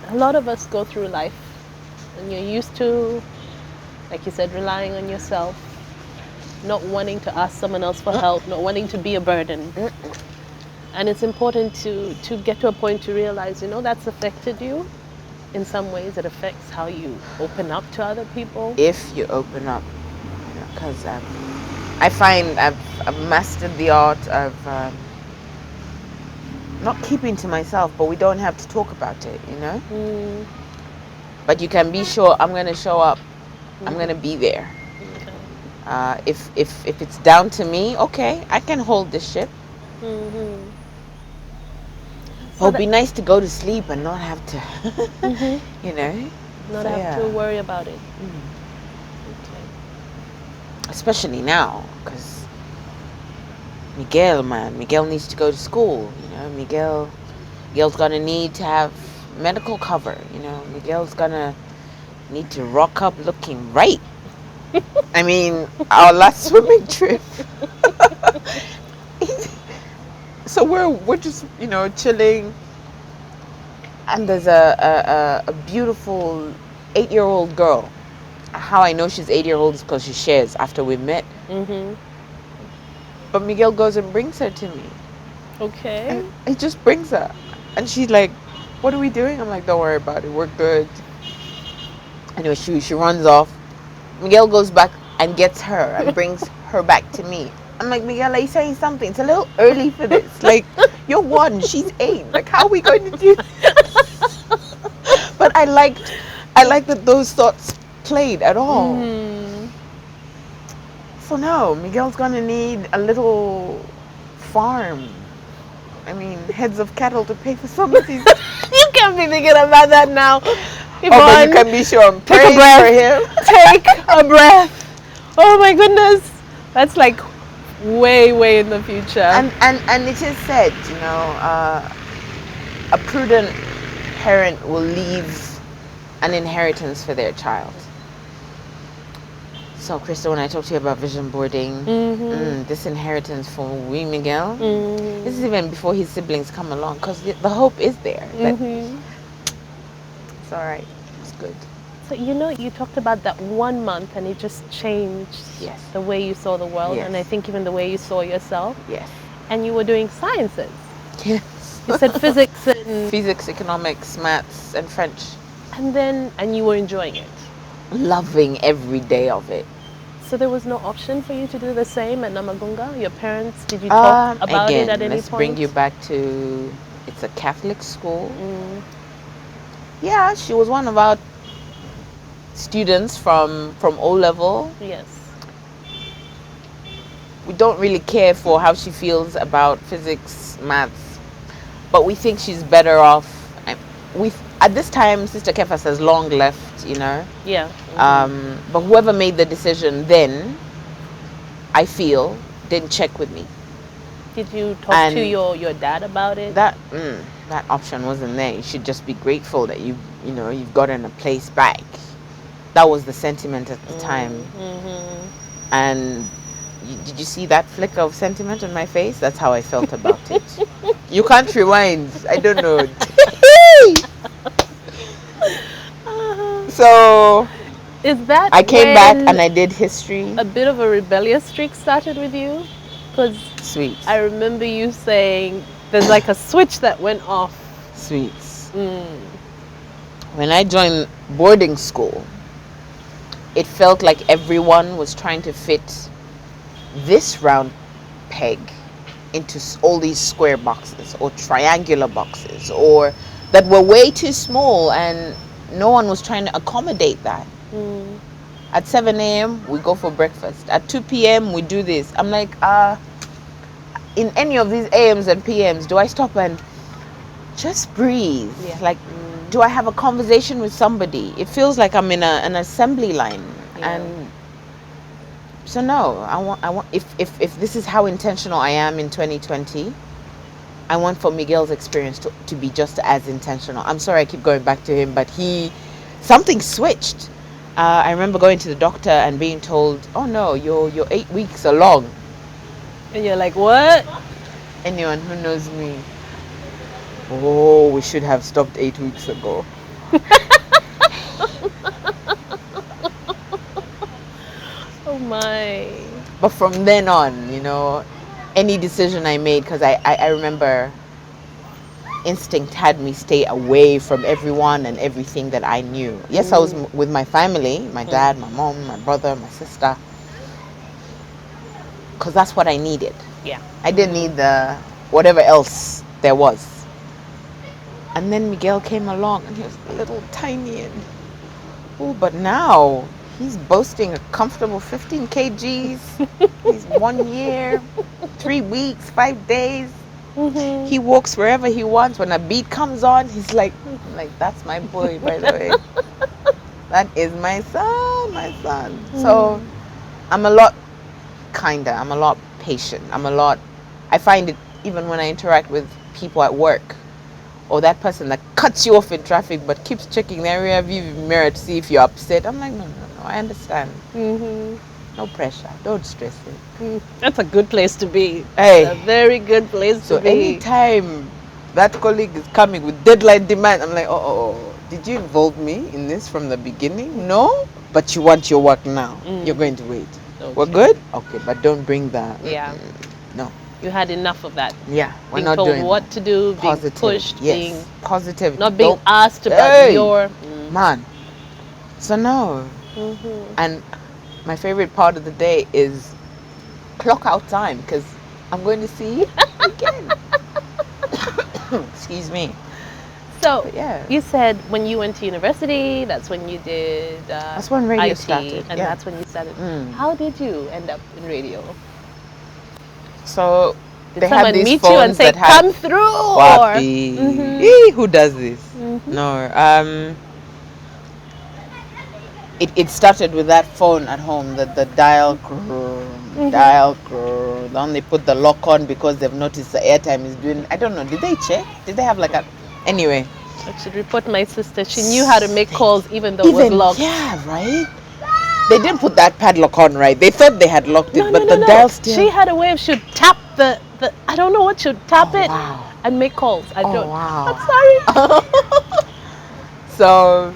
A lot of us go through life and you're used to, like you said, relying on yourself, not wanting to ask someone else for help, not wanting to be a burden. And it's important to get to a point to realize, that's affected you. In some ways, it affects how you open up to other people. If you open up, because I find I've mastered the art of not keeping to myself, but we don't have to talk about it, But you can be sure I'm going to show up. I'm going to be there. Okay. If it's down to me, okay, I can hold this ship. So It'd be nice to go to sleep and not have to, not have to worry about it. Okay. Especially now, because Miguel needs to go to school. Miguel's gonna need to have medical cover. Miguel's gonna need to rock up looking right. I mean, our last swimming trip. So we're just chilling, and there's a beautiful 8-year-old girl. How I know she's 8-year-old is because she shares after we met. But Miguel goes and brings her to me. Okay. And he just brings her, and she's like, "What are we doing?" I'm like, "Don't worry about it. We're good." Anyway, she runs off. Miguel goes back and gets her and brings her back to me. I'm like, "Miguel, are you saying something? It's a little early for this. Like, you're 1, she's 8. Like, how are we going to do this?" But I liked that those thoughts played at all. So no, Miguel's gonna need a little farm. I mean, heads of cattle to pay for some of these. You can't be thinking about that now. Yvonne, Oh, but you can be sure I'm praying for him. Take a breath. Oh my goodness. That's like way in the future. And it is said, a prudent parent will leave an inheritance for their child. So, Krista, when I talk to you about vision boarding, this inheritance for we Miguel, this is even before his siblings come along, because the hope is there. But it's all right. It's good. So, you talked about that 1 month and it just changed the way you saw the world, and I think even the way you saw yourself. Yes. And you were doing sciences. Yes. You said physics and... Physics, economics, maths, and French. And you were enjoying it. Loving every day of it. So there was no option for you to do the same at Namagunga? Your parents, did you talk about it at any point? Let's bring you back to, it's a Catholic school. Yeah, she was one of our students from O level. Yes. We don't really care for how she feels about physics, maths, but we think she's better off. At this time, Sister Kefas has long left, Yeah. But whoever made the decision then, I feel, didn't check with me. Did you talk to your dad about it? That option wasn't there. You should just be grateful that you've gotten a place back. That was the sentiment at the time. And did you see that flicker of sentiment on my face? That's how I felt about it. You can't rewind. I don't know. So is that I came back and I did history. A bit of a rebellious streak started with you? Because sweet. I remember you saying there's like a switch that went off. Sweets. When I joined boarding school, it felt like everyone was trying to fit this round peg into all these square boxes or triangular boxes, or that were way too small, and no one was trying to accommodate that. At 7 a.m. we go for breakfast. At 2 p.m. we do this. I'm like, in any of these AMs and PMs, do I stop and just breathe? Yeah. Like, do I have a conversation with somebody? It feels like I'm in an assembly line. Yeah. And so no, I want if this is how intentional I am in 2020, I want for Miguel's experience to be just as intentional. I'm sorry I keep going back to him, but something switched. I remember going to the doctor and being told, "Oh no, you're 8 weeks along." And you're like, what? Anyone who knows me Oh, we should have stopped 8 weeks ago. Oh my. But from then on, any decision I made, because I remember instinct had me stay away from everyone and everything that I knew. Yes, I was with my family, my dad, my mom, my brother, my sister, because that's what I needed. Yeah. I didn't need the whatever else there was. And then Miguel came along and he was a little tiny and but now he's boasting a comfortable 15 kgs. He's 1 year, 3 weeks, 5 days. He walks wherever he wants. When a beat comes on, he's like, that's my boy, by the way. That is my son. So I'm a lot kinder. I'm a lot patient. I find it even when I interact with people at work, or that person that cuts you off in traffic but keeps checking their rear view mirror to see if you're upset. I'm like, no, I understand. No pressure. Don't stress it. That's a good place to be. Hey. It's a very good place to be. So anytime that colleague is coming with deadline demand, I'm like, did you involve me in this from the beginning? No? But you want your work now. You're going to wait. Okay. We're good? Okay, but don't bring that. Yeah. No. You had enough of that. Yeah, we're being not told doing what to do, positive, being pushed, being positive, not being asked about your man. So no. And my favorite part of the day is clock out time, because I'm going to see you again. Excuse me. So you said when you went to university, that's when you did that's when radio IT, started, and that's when you started. How did you end up in radio? So did someone meet you and say, "Come through"? Who does this? No. It started with that phone at home, the dial crew. Then they put the lock on because they've noticed the airtime is doing. I don't know. Did they check? Did they have like a? Anyway. I should report my sister. She knew how to make calls even though it was locked. Yeah, right. They didn't put that padlock on, right? They thought they had locked it, but the dial still. She had a way of she'd tap the I don't know what, she'd tap it and make calls. I don't. Wow. I'm sorry. So,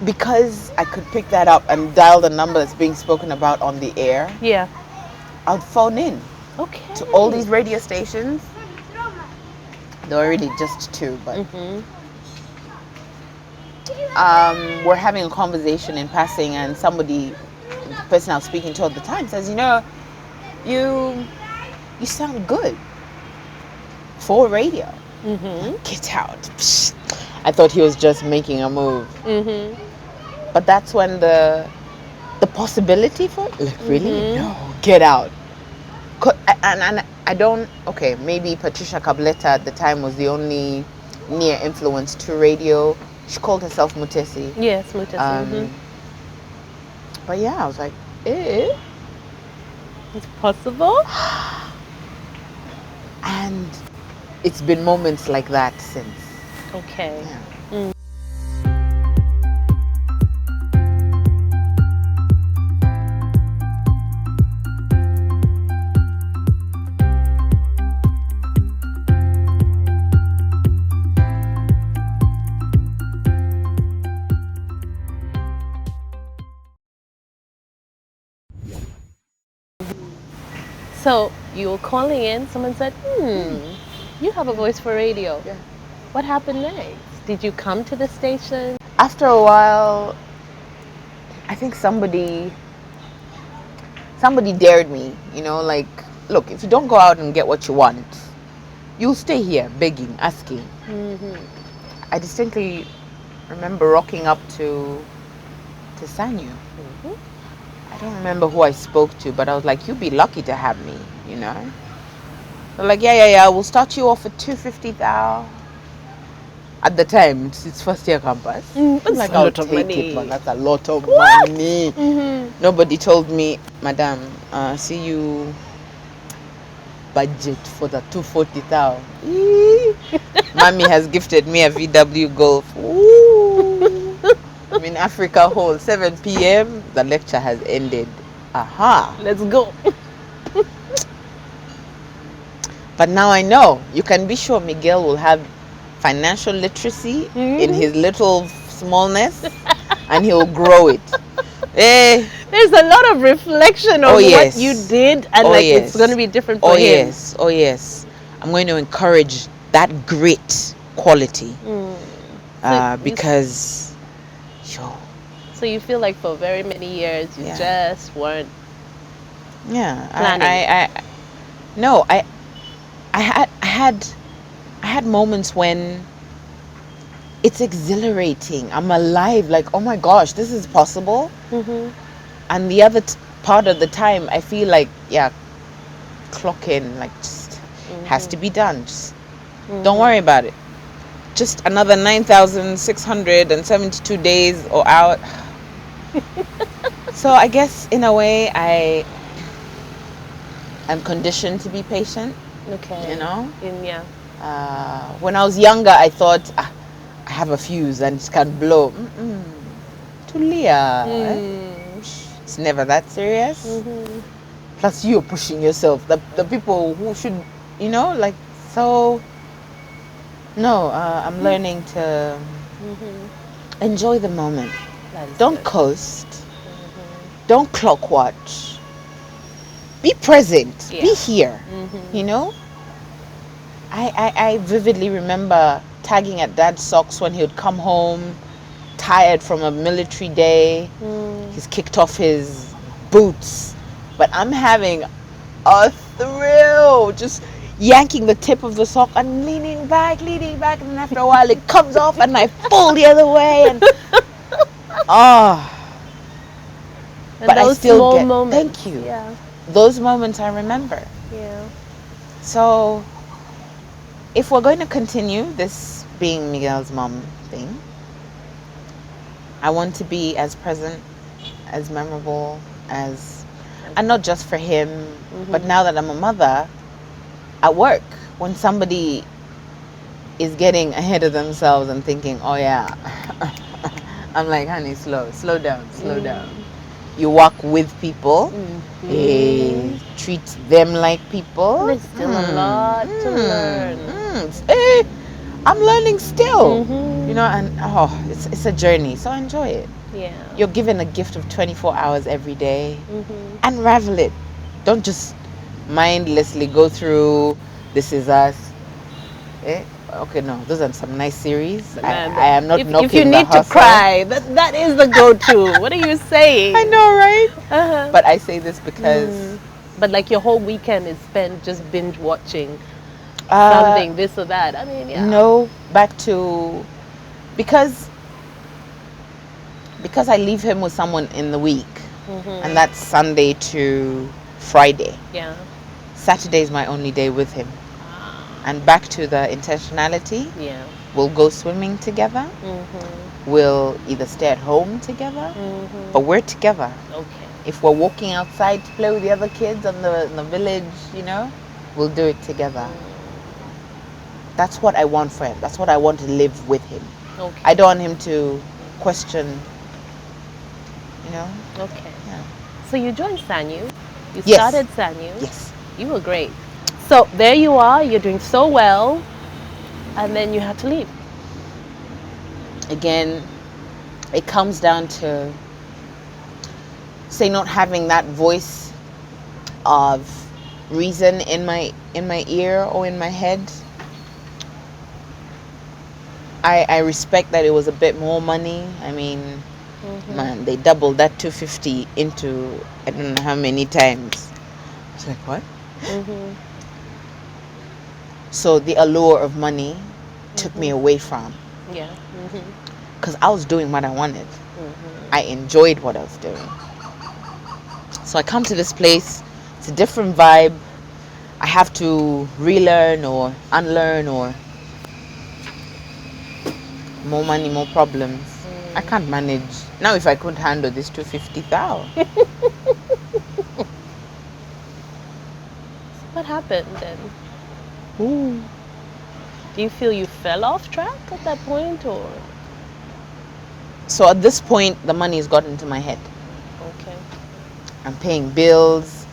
because I could pick that up and dial the number that's being spoken about on the air. Yeah. I'd phone in. Okay. To all these radio stations. There were really just two, but. We're having a conversation in passing, and the person I was speaking to at the time says, you sound good for radio. Get out. Psst. I thought he was just making a move. But that's when the possibility for it, like, really? No, get out. And I don't, maybe Patricia Cabletta at the time was the only near influence to radio. She called herself Mutesi. Yes, Mutesi. But yeah, I was like, it's possible. And it's been moments like that since. Okay. Yeah. So you were calling in, someone said, you have a voice for radio. Yeah. What happened next? Did you come to the station? After a while, I think somebody dared me, like, look, if you don't go out and get what you want, you'll stay here begging, asking. I distinctly remember rocking up to Sanyu. I don't remember who I spoke to, but I was like, you'd be lucky to have me, They're like, yeah, we'll start you off at 250,000. At the time, it's first year campus. That's like, a lot of money. It, man. That's a lot of money. Nobody told me, madam, see you budget for the 240,000. Mommy has gifted me a VW Golf. Ooh. I'm in Africa Hall, 7 p.m. The lecture has ended. Aha. Let's go. But now I know. You can be sure Miguel will have financial literacy in his little smallness, and he'll grow it. Eh. There's a lot of reflection Oh on what you yes. did, and Oh like it's going to yes. be different Oh for him. yes. Oh yes. I'm going to encourage that grit quality, So because, yo, so you feel like for very many years you yeah, just weren't yeah. planning. No, I had moments when it's exhilarating. I'm alive. Like, oh my gosh, this is possible. And the other part of the time, I feel like, yeah, clock in, like, just has to be done. Just don't worry about it. Just another 9,672 days or hours. So I guess in a way, I'm conditioned to be patient. Okay. You know. Yeah. When I was younger, I thought, I have a fuse and it can blow. Tulia. It's never that serious. Plus, you're pushing yourself. The people who should, like, so. No, I'm learning to enjoy the moment. Don't good. coast. Don't clock watch. Be present. Yeah. Be here. You know? I vividly remember tagging at Dad's socks when he would come home tired from a military day. He's kicked off his boots. But I'm having a thrill. Just yanking the tip of the sock and leaning back. And then after a while it comes off and I fall the other way. And but I those still small get, moments. thank you. Yeah. Those moments I remember. Yeah. So if we're going to continue this being Miguel's mom thing, I want to be as present, as memorable, and not just for him, but now that I'm a mother, at work, when somebody is getting ahead of themselves and thinking, oh yeah, I'm like, honey, slow down. You walk with people, treat them like people. There's still a lot to learn. I'm learning still, and it's a journey, so enjoy it. Yeah. You're given a gift of 24 hours every day. Unravel it. Don't just mindlessly go through This Is Us. Okay, no, those are some nice series. I am not knocking if you the need to hustle. cry, that is the go-to. What are you saying? I know, right? But I say this because But like your whole weekend is spent just binge watching something, this or that. I mean, yeah. No, back to because I leave him with someone in the week, and that's Sunday to Friday. Yeah. Saturday is my only day with him. And back to the intentionality. Yeah. We'll go swimming together. We'll either stay at home together, but we're together. Okay. If we're walking outside to play with the other kids in the village, we'll do it together. That's what I want for him. That's what I want to live with him. Okay. I don't want him to question, Okay. Yeah. So you joined Sanyu. You Yes. started Sanyu. Yes. You were great. So there you are. You're doing so well, and then you had to leave. Again, it comes down to, say, not having that voice of reason in my ear or in my head. I respect that it was a bit more money. I mean, man, they doubled that 250 into I don't know how many times. It's like, what? So the allure of money took me away from. Yeah. Because I was doing what I wanted. I enjoyed what I was doing. So I come to this place. It's a different vibe. I have to relearn or unlearn, or more money, more problems. I can't manage. Now if I couldn't handle this 250,000. What happened then? Ooh. Do you feel you fell off track at that point, or? So at this point, the money has gotten into my head. Okay. I'm paying bills.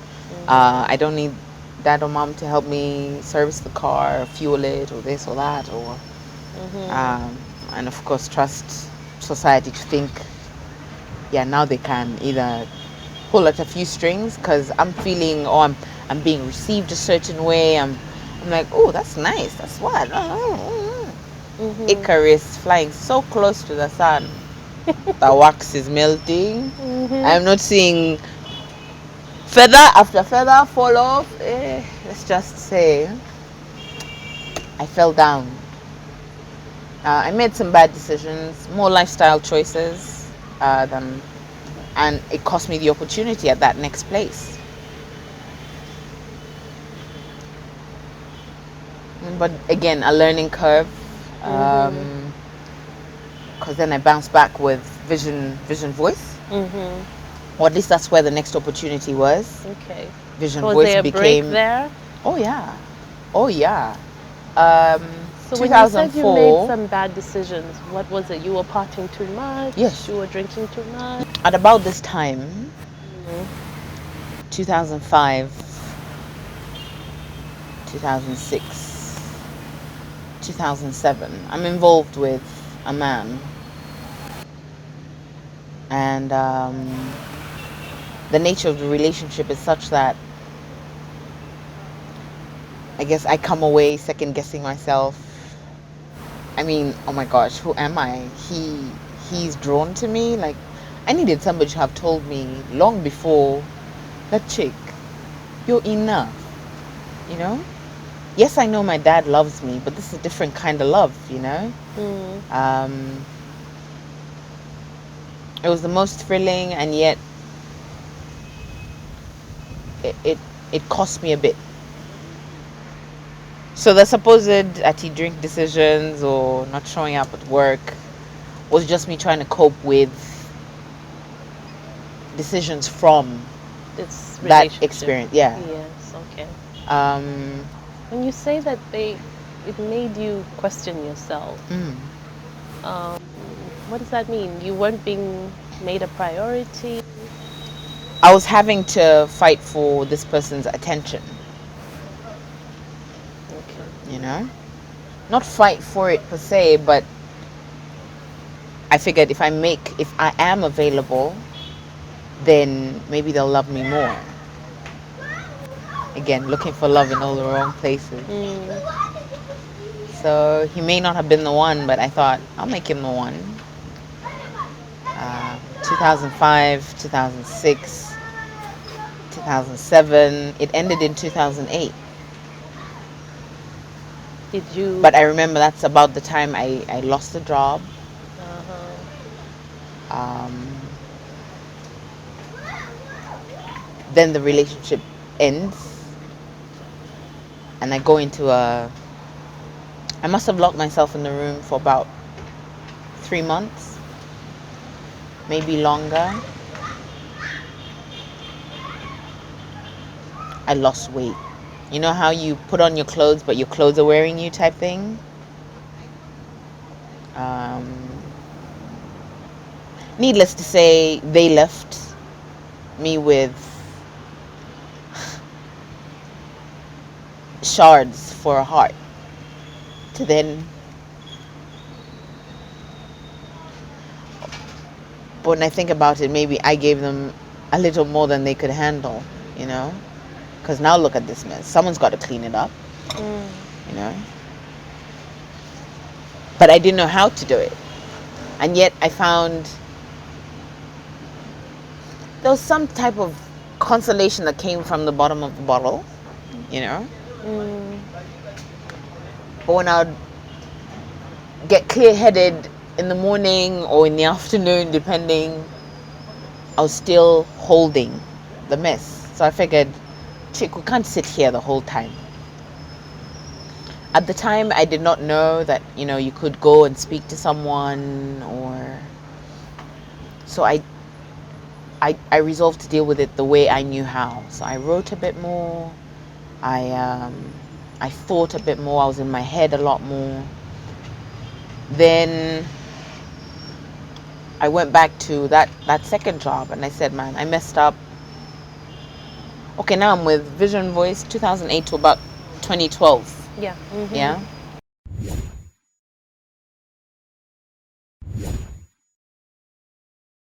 I don't need dad or mom to help me service the car, fuel it, or this or that, or Mm-hmm. and of course trust society to think, yeah, now they can either pull at a few strings because I'm feeling, or I'm being received a certain way. I'm like, oh, that's nice. That's what. Mm-hmm. Icarus flying so close to the sun, the wax is melting. Mm-hmm. I'm not seeing feather after feather fall off. Let's just say I fell down. I made some bad decisions, more lifestyle choices than, and it cost me the opportunity at that next place. But again, a learning curve. Mm-hmm. Because then I bounced back with vision voice, Mm-hmm. or at least that's where the next opportunity was. Okay. Vision So was voice there a break became, there? oh yeah, oh yeah. um So when you said you made 2004. some bad decisions, what was it? You were partying too much? Yes, You were drinking too much? at about this time, Mm-hmm. 2005, 2006, 2007, I'm involved with a man, and the nature of the relationship is such that I guess I come away second guessing myself. I mean, oh my gosh, who am I? He's drawn to me. Like, I needed somebody to have told me long before, that chick, you're enough. You know? Yes, I know my dad loves me, but this is a different kind of love, you know? Mm. Um, it was the most thrilling, and yet it, it, it cost me a bit. So the supposed anti-drink decisions or not showing up at work was just me trying to cope with decisions from This that relationship. experience. Yeah. Yes, okay. Um, When you say that it made you question yourself, mm. um, what does that mean? You weren't being made a priority? I was having to fight for this person's attention, Okay. you know? Not fight for it per se, but I figured if I am available, then maybe they'll love me more. Again, looking for love in all the wrong places. Mm. So he may not have been the one, but I thought I'll make him the one. 2005, 2006, 2007. It ended in 2008. Did you? But I remember that's about the time I lost a job. Uh-huh. Um, then the relationship ends, and I go into I must have locked myself in the room for about 3 months, maybe longer. I lost weight. You know how you put on your clothes, but your clothes are wearing you type thing? Um, Needless to say, they left me with shards for a heart to then, but when I think about it, maybe I gave them a little more than they could handle, you know? Because now look at this mess. Someone's got to clean it up, Mm. you know? But I didn't know how to do it. And yet I found there was some type of consolation that came from the bottom of the bottle, you know? Mm. But when I would get clear headed in the morning or in the afternoon, depending, I was still holding the mess. So I figured, chick, we can't sit here the whole time. At the time, I did not know that, you know, you could go and speak to someone, or so I resolved to deal with it the way I knew how. So I wrote a bit more. I thought a bit more. I was in my head a lot more. Then I went back to that second job, and I said, man, I messed up. Okay, now I'm with Vision Voice 2008 to about 2012. Yeah. Yeah.